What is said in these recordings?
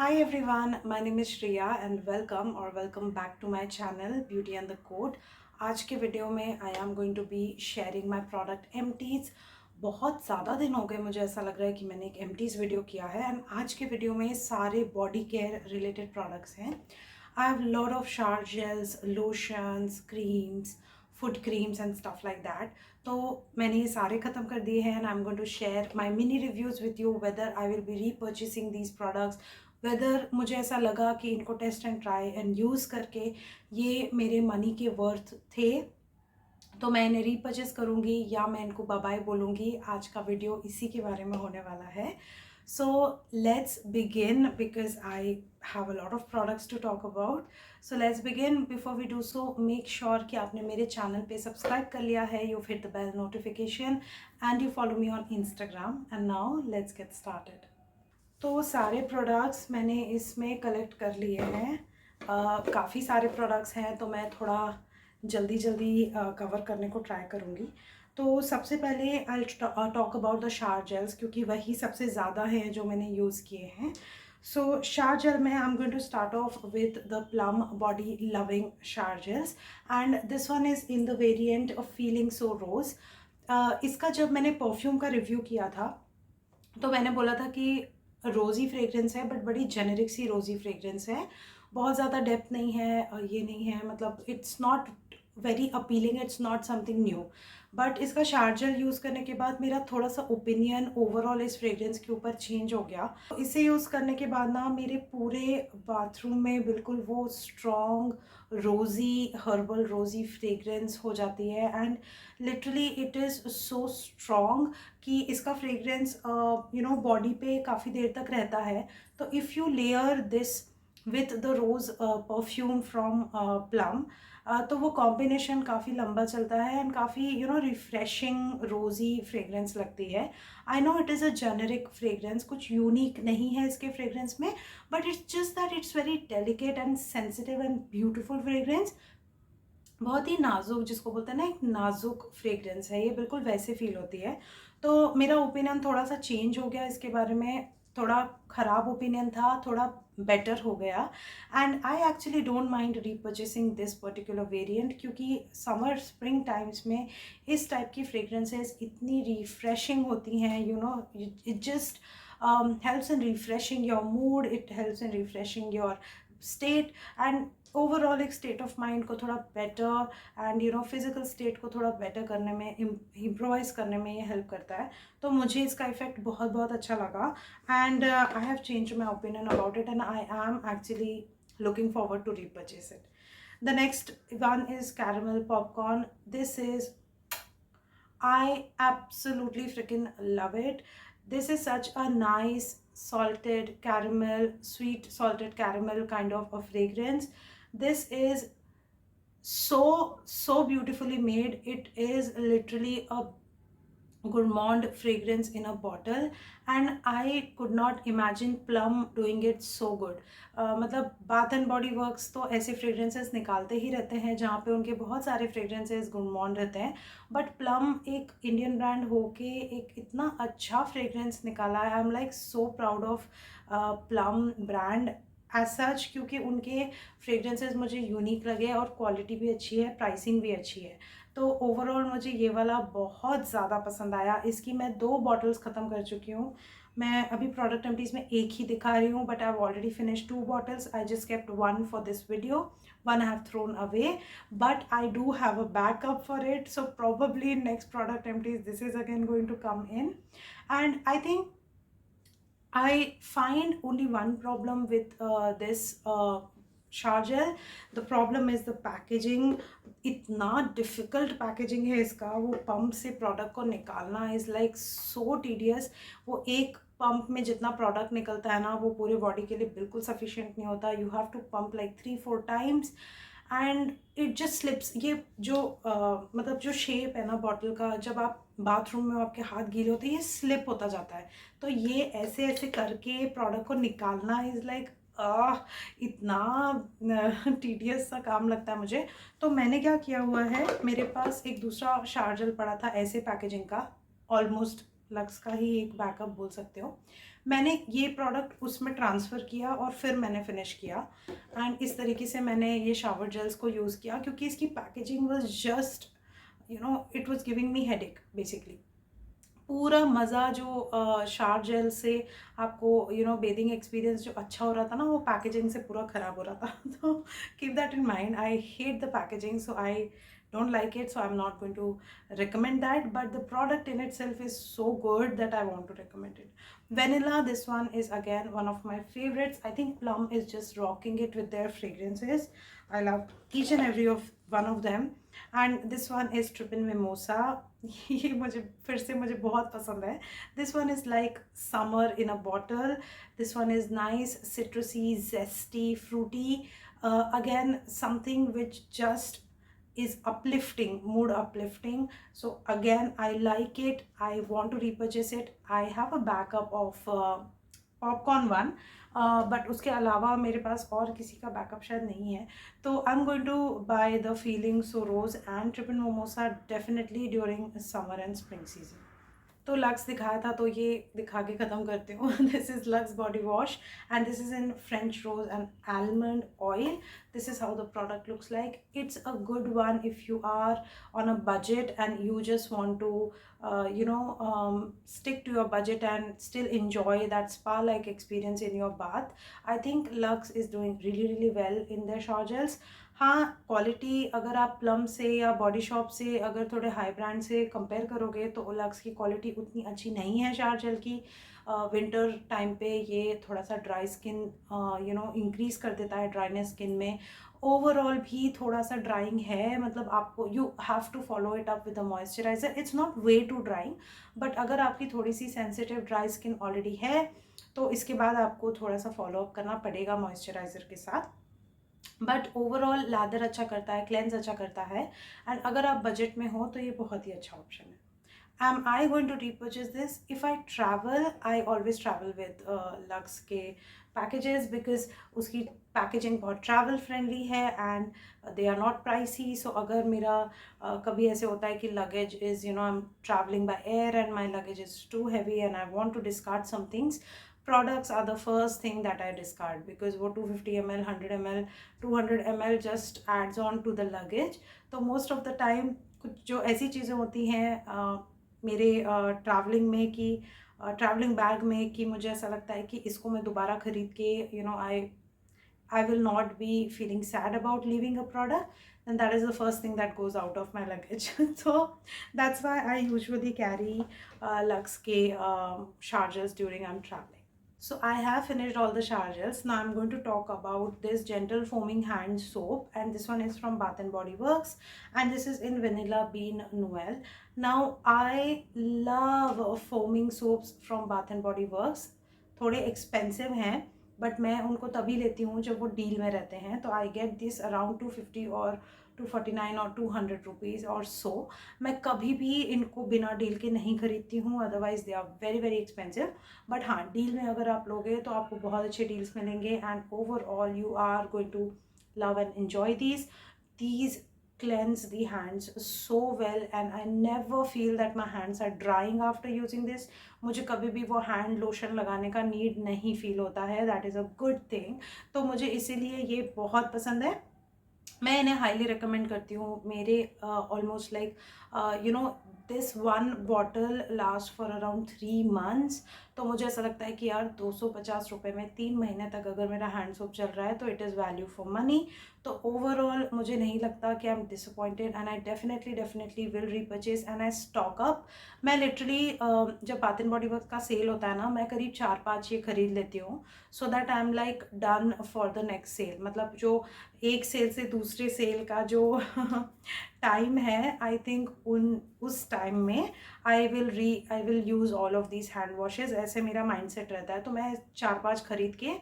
Hi everyone, my name is Shreya and welcome back to my channel Beauty and the Code. आज के video में I am going to be sharing my product empties. बहुत ज़्यादा दिन हो गए, मुझे ऐसा लग रहा है कि मैंने एक empties वीडियो किया है एंड आज के वीडियो में सारे बॉडी केयर रिलेटेड प्रोडक्ट्स हैं. I have lot of shower gels, lotions, creams, foot creams and stuff like that. तो मैंने ये सारे ख़त्म कर दिए हैं and I am going to share my mini reviews with you whether I will be repurchasing these products, whether मुझे ऐसा लगा कि इनको test and try and use करके ये मेरे मनी के वर्थ थे तो मैं इन्हें रीपर्चेस करूँगी या मैं इनको बाय बाय बोलूँगी. आज का वीडियो इसी के बारे में होने वाला है. So let's begin because I have a lot of products to talk about. So let's begin. Before we do so, make sure कि आपने मेरे चैनल पे सब्सक्राइब कर लिया है, you've hit the bell notification and you follow me on Instagram. And now let's get started. तो सारे products मैंने इसमें कलेक्ट कर लिए हैं. काफ़ी सारे प्रोडक्ट्स हैं तो मैं थोड़ा जल्दी कवर करने को ट्राई करूँगी. तो सबसे पहले I talk about the shower gels क्योंकि वही सबसे ज़्यादा हैं जो मैंने यूज़ किए हैं. सो शावर जेल में I am going to start off with the plum body loving shower gels and this one is in the variant of feeling so rose. इसका जब मैंने परफ्यूम का रिव्यू किया था तो मैंने बोला था कि रोज़ी फ्रेग्रेंस है बट बड़ी जेनेरिक सी रोज़ी फ्रेग्रेंस है, बहुत ज़्यादा डेप्थ नहीं है और ये नहीं है, मतलब it's not very appealing, it's not something new. But इसका शावर जेल यूज़ करने के बाद मेरा थोड़ा सा ओपिनियन ओवरऑल इस फ्रेग्रेंस के ऊपर चेंज हो गया. इसे यूज़ करने के बाद ना मेरे पूरे बाथरूम में बिल्कुल वो स्ट्रॉन्ग रोज़ी हर्बल रोज़ी फ्रेग्रेंस हो जाती है and literally it is so strong कि इसका फ्रेग्रेंस बॉडी पे काफ़ी देर तक रहता है. तो if you layer this with the rose perfume from Plum तो वो कॉम्बिनेशन काफ़ी लंबा चलता है एंड काफ़ी रिफ़्रेशिंग रोज़ी फ्रेग्रेंस लगती है. I know it is a generic fragrance, कुछ यूनिक नहीं है इसके फ्रेग्रेंस में, but it's just that it's very delicate and sensitive and beautiful fragrance. बहुत ही नाजुक, जिसको बोलते हैं ना, एक नाजुक फ्रेग्रेंस है, ये बिल्कुल वैसे फील होती है. तो मेरा ओपिनियन थोड़ा सा चेंज हो गया इसके बारे में. थोड़ा ख़राब ओपिनियन था, थोड़ा बेटर हो गया and I actually don't mind repurchasing this particular variant क्योंकि समर स्प्रिंग टाइम्स में इस टाइप की फ्रेग्रेंसेस इतनी रिफ्रेशिंग होती हैं. It just helps in refreshing your mood, it helps in refreshing your state and overall एक स्टेट ऑफ माइंड को थोड़ा बेटर एंड फिजिकल स्टेट को थोड़ा बेटर करने में, इम्प्रोवाइज करने में ये हेल्प करता है. तो मुझे इसका इफेक्ट बहुत अच्छा लगा and I have change my opinion about it and I am actually looking forward to repurchase it. The next one is caramel popcorn. This is, I absolutely freaking love it. This is such a nice salted caramel, sweet salted caramel kind of a fragrance. This is so beautifully made. It is literally a gourmand fragrance in a bottle and I could not imagine Plum doing it so good. मतलब bath and Body works तो ऐसे fragrances निकालते ही रहते हैं जहाँ पे उनके बहुत सारे फ्रेग्रेंसेस गुडमॉर्न रहते हैं, बट प्लम एक इंडियन ब्रांड होके एक इतना अच्छा फ्रेग्रेंस निकाला है. I am like so proud of Plum brand as such क्योंकि उनके फ्रेग्रेंसेस मुझे यूनिक लगे और क्वालिटी भी अच्छी है, प्राइसिंग भी अच्छी है. तो ओवरऑल मुझे ये वाला बहुत ज़्यादा पसंद आया. इसकी मैं 2 बॉटल्स ख़त्म कर चुकी हूँ. मैं अभी प्रोडक्ट एम्प्टीज़ में एक ही दिखा रही हूँ but I have already finish 2 bottles. I just kept 1 for this video, 1 I have thrown away, but I do have a backup for it. So probably next product empties this is again going to come in. And I think I find only one problem with this shower gel. The problem is the packaging. इतना difficult packaging है इसका. वो pump से product को निकालना is like so tedious. वो एक pump में जितना प्रोडक्ट निकलता है ना वो पूरे बॉडी के लिए बिल्कुल सफिशिएंट नहीं होता. You have to pump like 3-4 times and it just slips. ये जो मतलब जो शेप है ना बॉटल का, जब आप बाथरूम में आपके हाथ गीले होते हैं ये स्लिप होता जाता है. तो ये ऐसे ऐसे करके प्रोडक्ट को निकालना इज़ लाइक इतना टीडियस सा काम लगता है मुझे. तो मैंने क्या किया हुआ है, मेरे पास एक दूसरा शावर जेल पड़ा था ऐसे पैकेजिंग का, ऑलमोस्ट लक्स का ही एक बैकअप बोल सकते हो। मैंने ये प्रोडक्ट उसमें ट्रांसफ़र किया और फिर मैंने फिनिश किया, एंड इस तरीके से मैंने ये शावर जेल्स को यूज़ किया, क्योंकि इसकी packaging was just it was giving me headache basically. पूरा मज़ा जो शावर जेल से आपको बेदिंग एक्सपीरियंस जो अच्छा हो रहा था ना, वो पैकेजिंग से पूरा ख़राब हो रहा था। तो keep that in mind, I hate the packaging, so I don't like it, so I'm not going to recommend that, but the product in itself is so good that I want to recommend it. Vanilla, this one is again one of my favorites. I think Plum is just rocking it with their fragrances. I love each and every of one of them. And this one is Trippin Mimosa. ये मुझे फिर से मुझे बहुत पसंद है. This one is like summer in a bottle. This one is nice, citrusy, zesty, fruity. Again, something which just is uplifting, mood uplifting. So again, I like it, I want to repurchase it. I have a backup of popcorn one, but उसके अलावा मेरे पास और किसी का backup शायद नहीं है, तो I am going to buy the feeling so rose and triple mimosa definitely during summer and spring season. तो लक्स दिखाया था, तो ये दिखा के ख़त्म करती हूँ। This is Lux body wash and this is in French rose and almond oil. This is how the product looks like. It's a good one if you are on a budget and you just want to stick to your budget and still enjoy that spa like experience in your bath. I think Lux is doing really really well in their shower gels. हाँ, quality अगर आप plum से या body shop से अगर थोड़े high brand से compare करोगे तो लक्स की क्वालिटी उतनी अच्छी नहीं है शावर जेल की. विंटर टाइम पे ये थोड़ा सा ड्राई स्किन इंक्रीज़ कर देता है, ड्राइनेस स्किन में. ओवरऑल भी थोड़ा सा ड्राइंग है, मतलब आपको you have to follow it up with a moisturiser. It's not way to drying, but अगर आपकी थोड़ी सी सेंसिटिव ड्राई स्किन ऑलरेडी है तो इसके बाद आपको थोड़ा सा फॉलो अप करना पड़ेगा मॉइस्चराइज़र के साथ. बट ओवरऑल लैदर अच्छा करता है, क्लेंस अच्छा करता है, एंड अगर आप बजट में हो तो ये बहुत ही अच्छा ऑप्शन है. Am I going to repurchase this? If I travel, I always travel with Lux के packages because उसकी पैकेजिंग बहुत ट्रैवल फ्रेंडली है and they are not pricey. So अगर मेरा कभी ऐसे होता है कि luggage is I am travelling by air and my luggage is too heavy and I want to discard some things, products are the first thing that I discard because वो 250 ml, 100 ml, 200 ml just adds on to the luggage. तो most of the time कुछ जो ऐसी चीज़ें होती हैं मेरे travelling में कि ट्रैवलिंग बैग में कि मुझे ऐसा लगता है कि इसको मैं दोबारा ख़रीद के I will not be feeling sad about leaving a product, then that is the first thing that goes out of my luggage. So that's why I usually carry Lux के chargers during I'm traveling. So I have finished all the shower gels. Now I'm going to talk about this gentle foaming hand soap, and this one is from Bath and Body Works, and this is in Vanilla Bean Noel. Now I love foaming soaps from Bath and Body Works. थोड़े expensive हैं but मैं उनको तभी लेती हूँ जब वो deal में रहते हैं. तो आई गेट दिस अराउंड 250 और 249 और 200 रुपीज़ और सो. मैं कभी भी इनको बिना डील के नहीं खरीदती हूँ, otherwise they are very very expensive. But हाँ, डील में अगर आप लोगे तो आपको बहुत अच्छे डील्स मिलेंगे and overall you are going to love and enjoy these cleanse the hands so well and I never feel that my hands are drying after using this. मुझे कभी भी वो हैंड लोशन लगाने का नीड नहीं feel होता है. That is a good thing. तो मुझे इसीलिए ये बहुत पसंद है. मैं इन्हें हाईली रिकमेंड करती हूँ. मेरे almost like this one bottle last for around 3 months. तो मुझे ऐसा लगता है कि यार 250 रुपये में 3 महीने तक अगर मेरा हैंड सोप चल रहा है तो it is value for money. तो ओवरऑल मुझे नहीं लगता कि I am disappointed and I definitely will repurchase and I stock up. मैं लिटरली जब बाथ एंड बॉडी वर्क्स का सेल होता है ना, मैं करीब 4-5 ये खरीद लेती हूँ so that I am like done for the next sale. मतलब जो एक सेल से दूसरे सेल का जो टाइम है, आई थिंक उस टाइम में I will use all of these hand washes. ऐसे मेरा माइंडसेट रहता है. तो मैं 4-5 खरीद के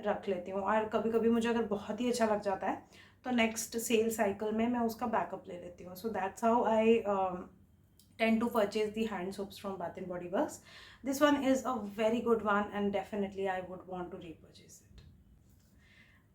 रख लेती हूँ और कभी कभी मुझे अगर बहुत ही अच्छा लग जाता है तो नेक्स्ट सेल साइकिल में मैं उसका बैकअप ले लेती हूँ. So that's how I tend to purchase the hand soaps from Bath and Body Works. This one is a very good one and definitely I would want to repurchase it.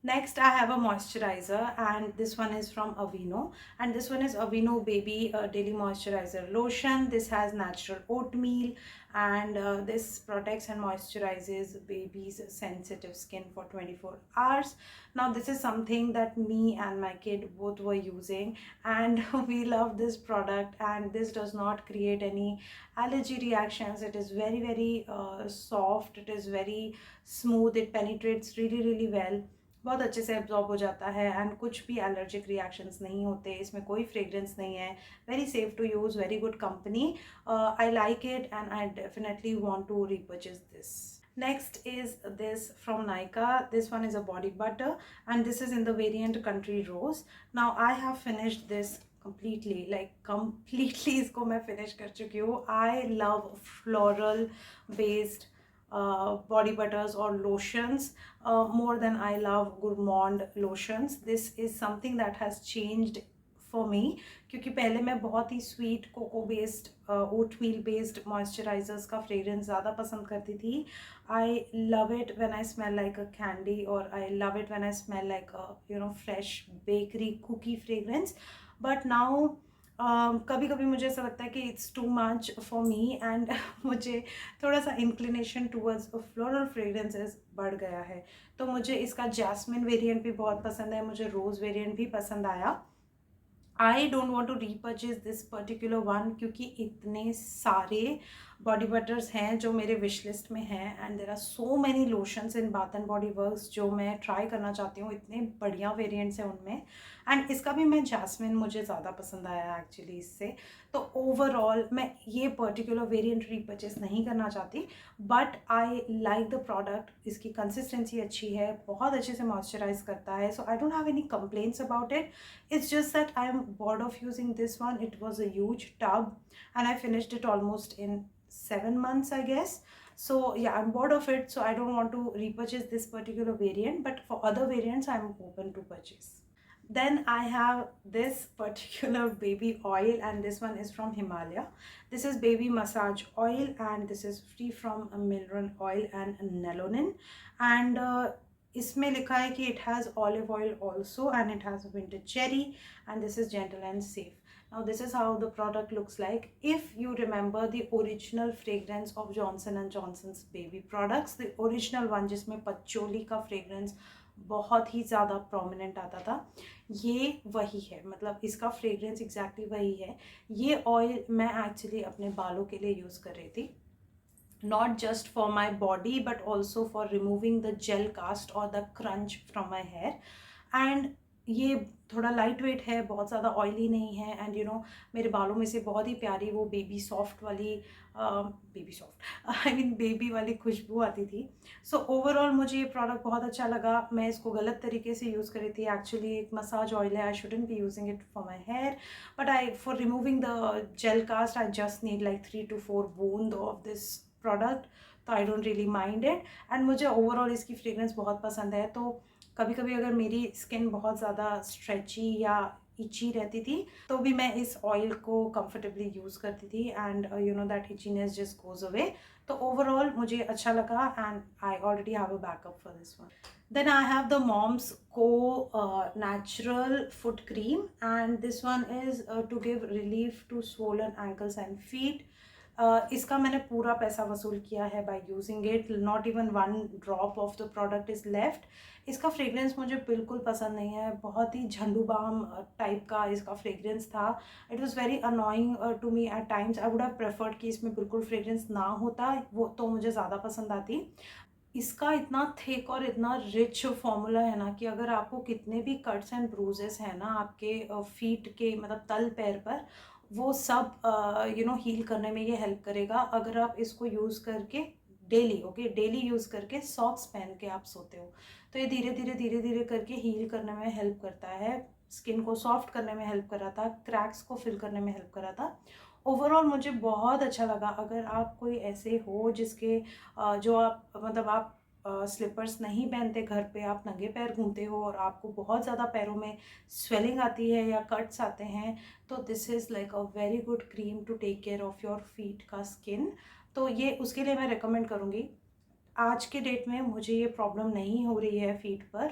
Next, I have a moisturizer, and this one is from Aveeno, and this one is Aveeno Baby Daily Moisturizer Lotion. This has natural oatmeal, and this protects and moisturizes baby's sensitive skin for 24 hours. Now, this is something that me and my kid both were using, and we love this product, and this does not create any allergy reactions. It is very soft, it is very smooth, it penetrates really well, बहुत अच्छे से absorb हो जाता है, and कुछ भी allergic reactions नहीं होते, इसमें कोई फ्रेग्रेंस नहीं है, very safe to use, very good company. I like it and I definitely want to repurchase this. Next is this from Nykaa. This one is a body butter, and this is in the variant Country Rose. Now I have finished this completely, like completely इसको मैं finish कर चुकी हूँ. I love floral based body butters or lotions more than I love gourmand lotions. This is something that has changed for me, क्योंकि पहले मैं बहुत ही sweet cocoa based oatmeal based moisturisers का फ्रेग्रेंस ज़्यादा पसंद करती थी. I love it when I smell like a candy, और I love it when I smell like a fresh bakery cookie fragrance. But now कभी कभी मुझे ऐसा लगता है कि it's too much for me, and मुझे थोड़ा सा इंक्लिनेशन टूवर्ड्स फ्लोरल फ्रेग्रेंसेस बढ़ गया है. तो मुझे इसका जैस्मिन वेरिएंट भी बहुत पसंद है, मुझे रोज़ वेरिएंट भी पसंद आया. I don't want to repurchase this particular one, क्योंकि इतने सारे बॉडी बटर्स हैं जो मेरे विश लिस्ट में हैं, and there are so many lotions in Bath and Body Works जो मैं ट्राई करना चाहती हूँ. इतने बढ़िया वेरिएंट्स हैं उनमें, एंड इसका भी मैं जैस्मिन मुझे ज़्यादा पसंद आया एक्चुअली इससे. तो ओवरऑल मैं ये पर्टिकुलर वेरिएंट रीपर्चेस नहीं करना चाहती, but I like the product. इसकी कंसिस्टेंसी अच्छी है, बहुत अच्छे से मॉइस्चराइज करता है, so I don't have any complaints about it. It's just that I am bored of using this one. It was a huge tub, and I finished it almost in 7 months, I guess. So yeah, I'm bored of it, so I don't want to repurchase this particular variant, but for other variants I'm open to purchase. Then I have this particular baby oil, and this one is from Himalaya. This is baby massage oil, and this is free from mineral oil and melanine, and इसमें लिखा है कि it has olive oil also, and it has vintage cherry, and this is gentle and safe. Now this is how the product looks like. If you remember the original fragrance of Johnson and Johnson's baby products, the original one जिसमें patchouli का fragrance बहुत ही ज़्यादा prominent आता था, ये वही है. मतलब इसका फ्रेग्रेंस एग्जैक्टली वही है. ये ऑयल मैं एक्चुअली अपने बालों के लिए यूज़ कर रही थी, not just for my body but also for removing the gel cast or the crunch from my hair. And ये थोड़ा लाइट वेट है, बहुत ज़्यादा ऑयली नहीं है, एंड यू नो मेरे बालों में से बहुत ही प्यारी वो बेबी सॉफ्ट वाली baby soft I mean baby वाली खुशबू आती थी. सो ओवरऑल मुझे ये प्रोडक्ट बहुत अच्छा लगा. मैं इसको गलत तरीके से यूज़ करी थी. एक्चुअली एक मसाज ऑयल है, I shouldn't be using it for my hair, but I for removing the gel cast I just need like 3 to 4 बूंद ऑफ दिस प्रोडक्ट. तो I don't really mind it, and मुझे overall इसकी fragrance बहुत पसंद है. तो कभी कभी अगर मेरी स्किन बहुत ज़्यादा स्ट्रेची या इची रहती थी तो भी मैं इस ऑयल को कंफर्टेबली यूज़ करती थी, and you know that itchiness just goes away. तो ओवरऑल मुझे अच्छा लगा, and I already have a backup for this one. Then I have the Mom's Co natural foot cream, and this one is to give relief to swollen ankles and feet. इसका मैंने पूरा पैसा वसूल किया है by using it. Not even 1 drop of the product is left. इसका fragrance मुझे बिल्कुल पसंद नहीं है, बहुत ही झंडू बाम टाइप का इसका फ्रेग्रेंस था. It was very annoying to me at times. I would have preferred कि इसमें बिल्कुल फ्रेग्रेंस ना होता, वो तो मुझे ज़्यादा पसंद आती. इसका इतना थिक और इतना रिच फॉर्मूला है ना कि अगर आपको कितने भी कट्स एंड ब्रूजेस हैं ना आपके फीट के मतलब तल पैर पर, वो सब यू नो हील करने में ये हेल्प करेगा अगर आप इसको यूज़ करके डेली डेली यूज़ करके सॉक्स पहन के आप सोते हो. तो ये धीरे धीरे करके हील करने में हेल्प करता है, स्किन को सॉफ्ट करने में हेल्प कर रहा था, क्रैक्स को फिल करने में हेल्प कर रहा था. ओवरऑल मुझे बहुत अच्छा लगा. अगर आप कोई ऐसे हो जिसके जो आप मतलब आप स्लीपर्स नहीं पहनते, घर पे आप नंगे पैर घूमते हो और आपको बहुत ज़्यादा पैरों में स्वेलिंग आती है या कट्स आते हैं, तो this is like a very good cream to take care of your feet का स्किन. तो ये उसके लिए मैं रिकमेंड करूँगी. आज के डेट में मुझे ये प्रॉब्लम नहीं हो रही है फीट पर.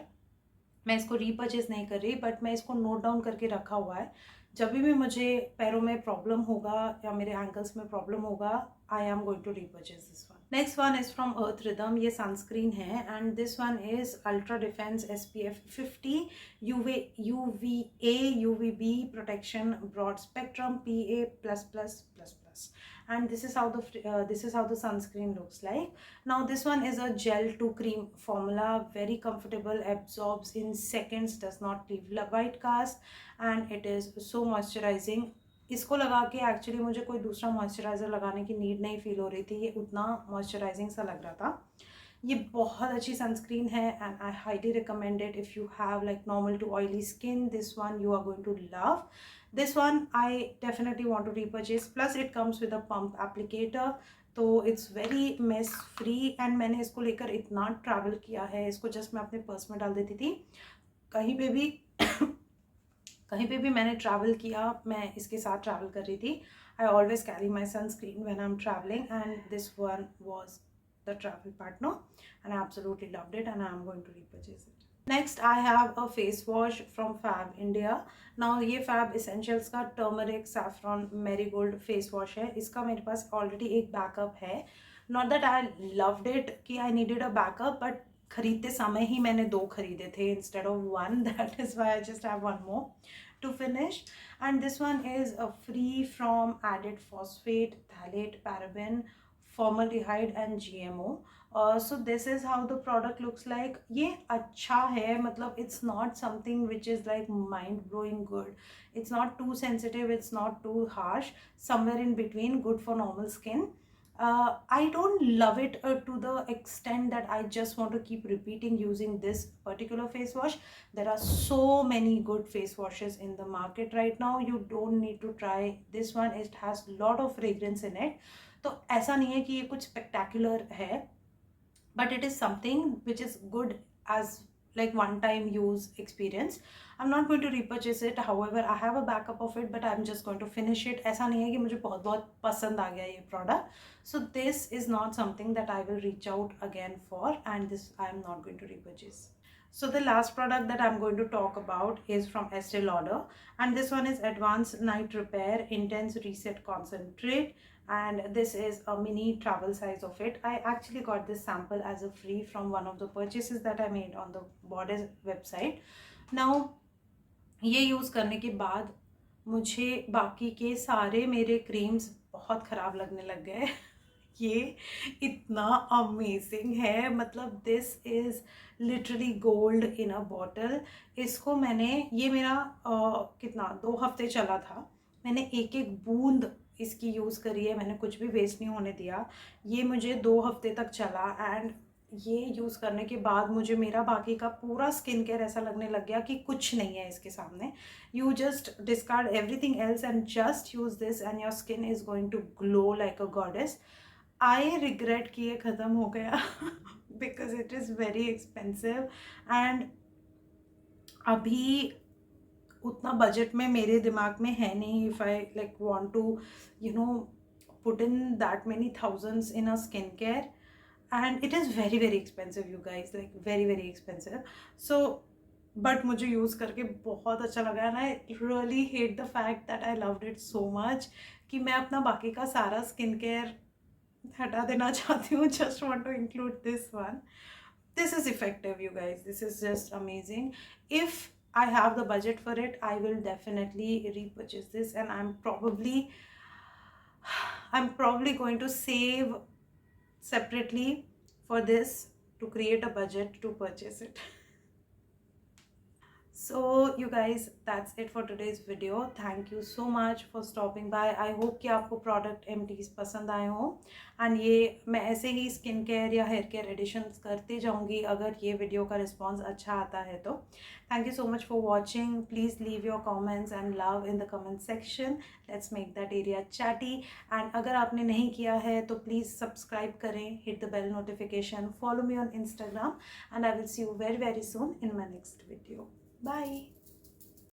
मैं इसको रीपर्चेज नहीं कर रही, बट मैं इसको नोट डाउन करके रखा हुआ है। जब भी मुझे पैरों में प्रॉब्लम होगा या मेरे एंकल्स में प्रॉब्लम होगा, I am going to repurchase this one. Next one is from Earth Rhythm. ये सनस्क्रीन है and this one is ultra defence SPF 50 UVA UVB protection broad spectrum PA++++, and this is how the sunscreen looks like. Now this one is a gel to cream formula, very comfortable, absorbs in seconds, does not leave white cast, and it is so moisturizing. इसको लगा के actually मुझे कोई दूसरा moisturiser लगाने की need नहीं feel हो रही थी, ये उतना मॉइस्चराइजिंग सा लग रहा था। ये बहुत अच्छी सनस्क्रीन है and I highly recommend it if you have like normal to oily skin. This one you are going to love. This one I definitely want to repurchase, plus it comes with a pump applicator, तो it's very mess free. And मैंने इसको लेकर इतना travel किया है, इसको just मैं अपने पर्स में डाल देती थी, कहीं पे भी कहीं पे भी मैंने ट्रैवल किया, मैं इसके साथ ट्रैवल कर रही थी। I always carry my sunscreen when I am travelling and this one was the travel partner and I absolutely loved it and I am going to repurchase it. Next I have a face wash from Fab India. Now ये Fab Essentials का turmeric saffron marigold face wash है, इसका मेरे पास already एक backup है। Not that I loved it कि I needed a backup, but खरीदते समय ही मैंने 2 खरीदे थे instead of 1, that is why I just have 1 more to finish. And this one is free from added phosphate, phthalate, paraben, formaldehyde and GMO. So this is how the product looks like. ये अच्छा है, मतलब it's not something which is like mind blowing good. It's not too sensitive, it's not too harsh, somewhere in between, good for normal skin. I don't love it to the extent that I just want to keep repeating using this particular face wash. There are so many good face washes in the market right now. You don't need to try this one. It has a lot of fragrance in it. तो ऐसा नहीं है कि ये कुछ spectacular है, but it is something which is good as like one time use experience. I'm not going to repurchase it, however I have a backup of it, but I'm just going to finish it. ऐसा नहीं है कि मुझे बहुत बहुत पसंद आ गया ये product, so this is not something that I will reach out again for, and this I am not going to repurchase. So the last product that I'm going to talk about is from Estee Lauder, and this one is Advanced Night Repair Intense Reset Concentrate, and this is a mini travel size of it. I actually got this sample as a free from one of the purchases that I made on the Borders website. Now ये use करने के बाद मुझे बाकी के सारे मेरे creams बहुत ख़राब लगने लग गए। ये इतना अमेजिंग है, मतलब this is literally gold in a bottle. इसको मैंने, ये मेरा कितना 2 हफ्ते चला था, मैंने एक एक बूंद इसकी यूज़ करी है, मैंने कुछ भी वेस्ट नहीं होने दिया। ये मुझे 2 हफ्ते तक चला एंड ये यूज़ करने के बाद मुझे मेरा बाकी का पूरा स्किन केयर ऐसा लगने लग गया कि कुछ नहीं है इसके सामने। You just discard everything else and just use this and your skin is going to glow like a goddess. I regret कि ये ख़त्म हो गया because it is very expensive and अभी उतना बजट में मेरे दिमाग में है नहीं। If I like want to you know put in that many thousands in a skin care, and it is very very expensive you guys, like very very expensive. So but मुझे use करके बहुत अच्छा लगा and I really hate the fact that I loved it so much कि मैं अपना बाकी का सारा स्किन केयर हटा देना चाहती हूँ, just want to include this one. This is effective you guys, this is just amazing. If I have the budget for it, I will definitely repurchase this, and I'm probably going to save separately for this to create a budget to purchase it. So you guys, that's it for today's video. Thank you so much for stopping by. I hope कि आपको product एमटीज पसंद आए हों, and ये मैं ऐसे ही skin care या hair care editions करते जाऊंगी अगर ये वीडियो का रिस्पांस अच्छा आता है तो। Thank you so much for watching. Please leave your comments and love in the comment section, let's make that area chatty. And अगर आपने नहीं किया है तो प्लीज़ सब्सक्राइब करें, hit the bell notification, follow me on Instagram, and I will see you very very soon in my next video. Bye.